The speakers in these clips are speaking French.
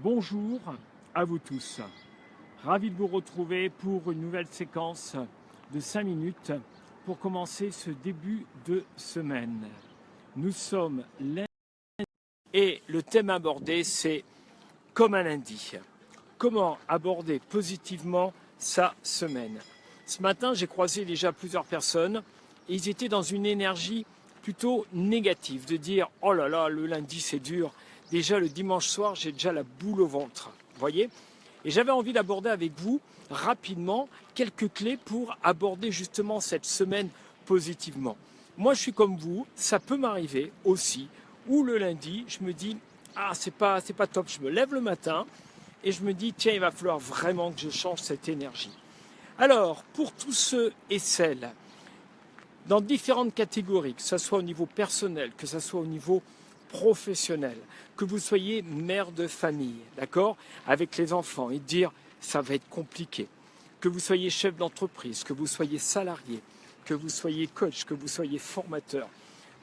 Bonjour à vous tous, ravi de vous retrouver pour une nouvelle séquence de 5 minutes pour commencer ce début de semaine. Nous sommes lundi et le thème abordé c'est comme un lundi. Comment aborder positivement sa semaine? Ce matin j'ai croisé déjà plusieurs personnes et ils étaient dans une énergie plutôt négative, de dire oh là là le lundi c'est dur. Déjà le dimanche soir, j'ai déjà la boule au ventre, vous voyez. Et j'avais envie d'aborder avec vous rapidement quelques clés pour aborder justement cette semaine positivement. Moi, je suis comme vous, ça peut m'arriver aussi, où le lundi, je me dis, ah, c'est pas top. Je me lève le matin et je me dis, tiens, il va falloir vraiment que je change cette énergie. Alors, pour tous ceux et celles, dans différentes catégories, que ce soit au niveau personnel, que ce soit au niveau professionnel, que vous soyez mère de famille, d'accord, avec les enfants, et dire ça va être compliqué, que vous soyez chef d'entreprise, que vous soyez salarié, que vous soyez coach, que vous soyez formateur,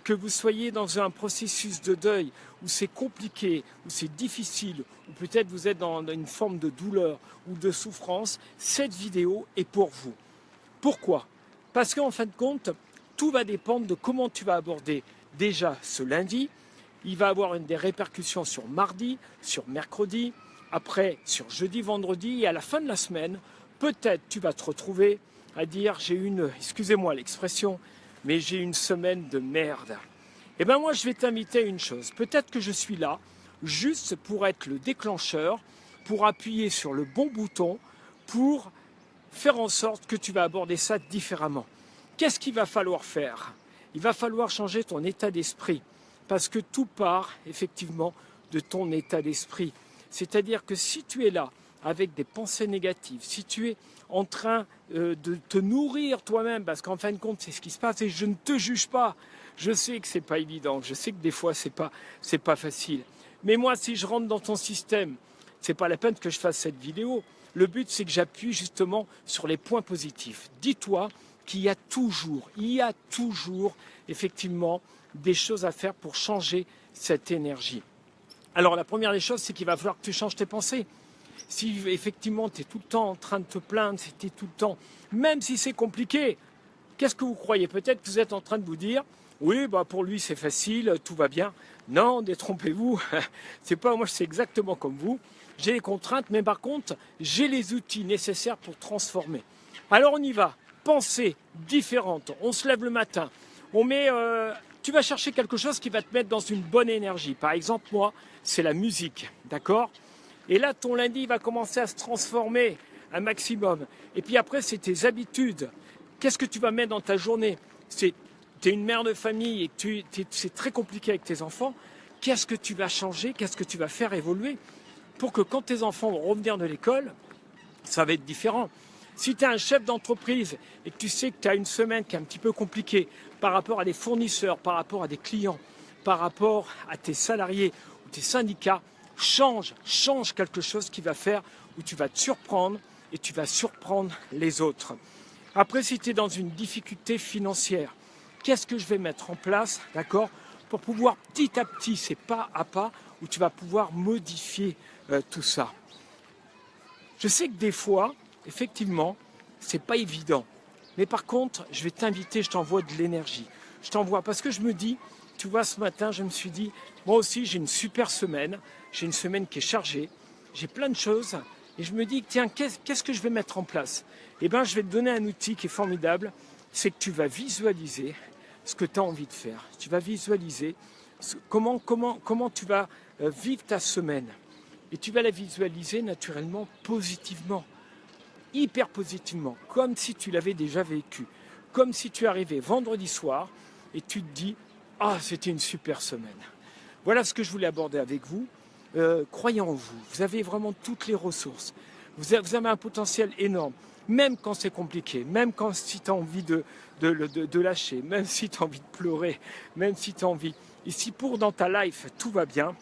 que vous soyez dans un processus de deuil où c'est compliqué, où c'est difficile, ou peut-être vous êtes dans une forme de douleur ou de souffrance, cette vidéo est pour vous. Pourquoi? Parce qu'en fin de compte, tout va dépendre de comment tu vas aborder déjà ce lundi. Il va avoir des répercussions sur mardi, sur mercredi, après sur jeudi, vendredi, et à la fin de la semaine, peut-être tu vas te retrouver à dire j'ai une, excusez-moi l'expression, mais j'ai une semaine de merde. Eh bien moi je vais t'inviter à une chose, peut-être que je suis là juste pour être le déclencheur, pour appuyer sur le bon bouton, pour faire en sorte que tu vas aborder ça différemment. Qu'est-ce qu'il va falloir faire? Il va falloir changer ton état d'esprit. Parce que tout part effectivement de ton état d'esprit. C'est-à-dire que si tu es là avec des pensées négatives, si tu es en train de te nourrir toi-même, parce qu'en fin de compte c'est ce qui se passe et je ne te juge pas, je sais que c'est pas évident, je sais que des fois c'est pas facile. Mais moi si je rentre dans ton système, c'est pas la peine que je fasse cette vidéo. Le but c'est que j'appuie justement sur les points positifs. Dis-toi qu'il y a toujours effectivement des choses à faire pour changer cette énergie. Alors la première des choses, c'est qu'il va falloir que tu changes tes pensées. Si effectivement tu es tout le temps en train de te plaindre, si tu es tout le temps, même si c'est compliqué, qu'est-ce que vous croyez? Peut-être que vous êtes en train de vous dire, oui, bah pour lui c'est facile, tout va bien. Non, détrompez-vous, c'est pas moi, c'est exactement comme vous. J'ai les contraintes, mais par contre, j'ai les outils nécessaires pour transformer. Alors on y va, pensée différente, on se lève le matin, on met... tu vas chercher quelque chose qui va te mettre dans une bonne énergie. Par exemple, moi, c'est la musique, d'accord? Et là, ton lundi va commencer à se transformer un maximum. Et puis après, c'est tes habitudes. Qu'est-ce que tu vas mettre dans ta journée? Tu es une mère de famille et c'est très compliqué avec tes enfants. Qu'est-ce que tu vas changer? Qu'est-ce que tu vas faire évoluer? Pour que quand tes enfants vont revenir de l'école, ça va être différent. Si tu es un chef d'entreprise et que tu sais que tu as une semaine qui est un petit peu compliquée par rapport à des fournisseurs, par rapport à des clients, par rapport à tes salariés ou tes syndicats, change quelque chose qui va faire où tu vas te surprendre et tu vas surprendre les autres. Après, si tu es dans une difficulté financière, qu'est-ce que je vais mettre en place, d'accord, pour pouvoir petit à petit, c'est pas à pas, où tu vas pouvoir modifier tout ça. Je sais que des fois, effectivement, c'est pas évident. Mais par contre, je vais t'inviter, je t'envoie de l'énergie. Je t'envoie parce que je me dis, tu vois, ce matin, je me suis dit, moi aussi, j'ai une super semaine. J'ai une semaine qui est chargée. J'ai plein de choses. Et je me dis, tiens, qu'est-ce que je vais mettre en place? Eh bien, je vais te donner un outil qui est formidable. C'est que tu vas visualiser ce que tu as envie de faire. Tu vas visualiser comment tu vas vivre ta semaine. Et tu vas la visualiser naturellement positivement, hyper positivement, comme si tu l'avais déjà vécu, comme si tu arrivais vendredi soir et tu te dis « Ah, c'était une super semaine ». Voilà ce que je voulais aborder avec vous. Croyez en vous, vous avez vraiment toutes les ressources, vous avez un potentiel énorme, même quand c'est compliqué, même quand si tu as envie de lâcher, même si tu as envie de pleurer, même si tu as envie, et si pour dans ta life tout va bien,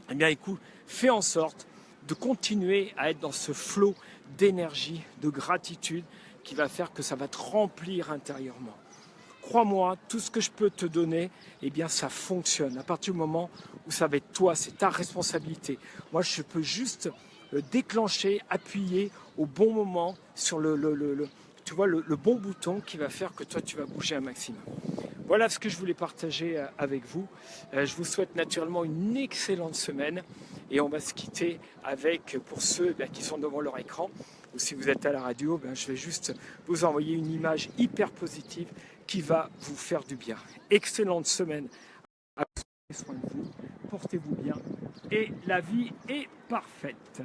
eh bien écoute, fais en sorte de continuer à être dans ce flot d'énergie, de gratitude qui va faire que ça va te remplir intérieurement. crois-moi, tout ce que je peux te donner, eh bien ça fonctionne. À partir du moment où ça va être toi, c'est ta responsabilité. Moi, je peux juste déclencher, appuyer au bon moment sur tu vois, le bon bouton qui va faire que toi, tu vas bouger un maximum. Voilà ce que je voulais partager avec vous. Je vous souhaite naturellement une excellente semaine et on va se quitter avec, pour ceux qui sont devant leur écran, ou si vous êtes à la radio, je vais juste vous envoyer une image hyper positive qui va vous faire du bien. Excellente semaine. Prenez soin de vous, portez-vous bien et la vie est parfaite.